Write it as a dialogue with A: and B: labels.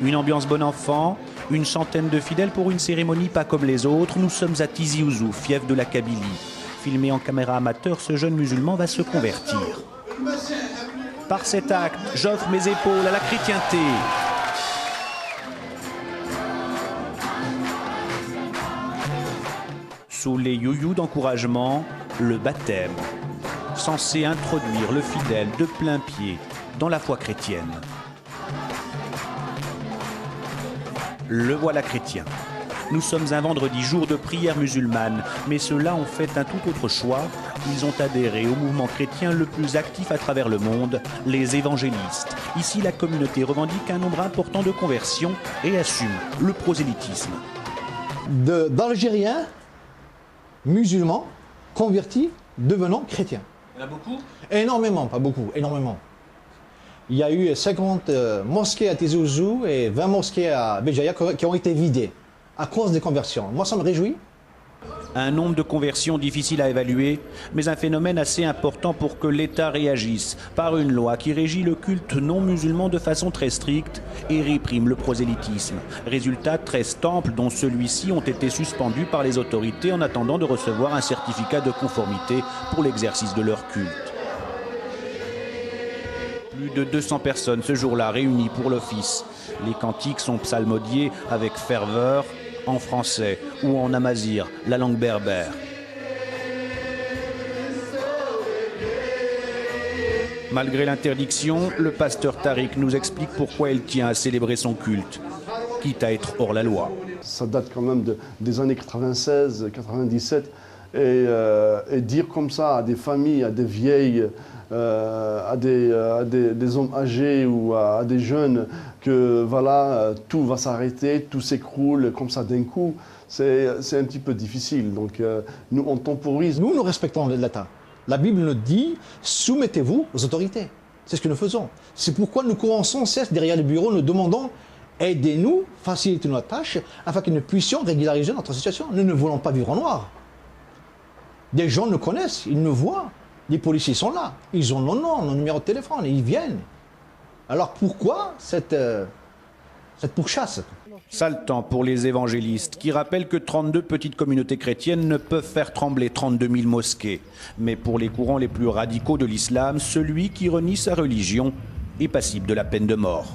A: Une ambiance bon enfant, une centaine de fidèles pour une cérémonie pas comme les autres. Nous sommes à Tizi Ouzou, fief de la Kabylie. Filmé en caméra amateur, ce jeune musulman va se convertir. Par cet acte, j'offre mes épaules à la chrétienté. Sous les you-you d'encouragement, le baptême, censé introduire le fidèle de plein pied dans la foi chrétienne. Le voilà chrétien. Nous sommes un vendredi, jour de prière musulmane, mais ceux-là ont fait un tout autre choix. Ils ont adhéré au mouvement chrétien le plus actif à travers le monde, les évangélistes. Ici, la communauté revendique un nombre important de conversions et assume le prosélytisme.
B: D'Algériens musulmans convertis devenant chrétiens.
A: Il y en a beaucoup ?
B: Énormément, pas beaucoup, énormément. Il y a eu 50 mosquées à Tizi Ouzou et 20 mosquées à Béjaïa qui ont été vidées à cause des conversions. Moi, ça me réjouit.
A: Un nombre de conversions difficile à évaluer, mais un phénomène assez important pour que l'État réagisse par une loi qui régit le culte non musulman de façon très stricte et réprime le prosélytisme. Résultat, 13 temples, dont celui-ci, ont été suspendus par les autorités en attendant de recevoir un certificat de conformité pour l'exercice de leur culte. Plus de 200 personnes ce jour-là réunies pour l'office. Les cantiques sont psalmodiés avec ferveur, en français ou en amazigh, la langue berbère. Malgré l'interdiction, le pasteur Tariq nous explique pourquoi il tient à célébrer son culte, quitte à être hors la loi.
C: Ça date quand même des années 96, 97, et dire comme ça à des familles, à des vieilles, à des hommes âgés ou à des jeunes que voilà, tout va s'arrêter, tout s'écroule comme ça d'un coup, c'est un petit peu difficile. Donc nous, on temporise.
B: Nous respectons l'État. La Bible nous dit « soumettez-vous aux autorités ». C'est ce que nous faisons. C'est pourquoi nous courons sans cesse derrière les bureaux, nous demandons « aidez-nous, facilitez-nous la tâche afin que nous puissions régulariser notre situation ». Nous ne voulons pas vivre en noir. Des gens nous connaissent, ils nous voient. Les policiers sont là, ils ont nos noms, nos numéros de téléphone, et ils viennent. Alors pourquoi cette pourchasse?
A: Sale temps pour les évangélistes qui rappellent que 32 petites communautés chrétiennes ne peuvent faire trembler 32 000 mosquées. Mais pour les courants les plus radicaux de l'islam, celui qui renie sa religion est passible de la peine de mort.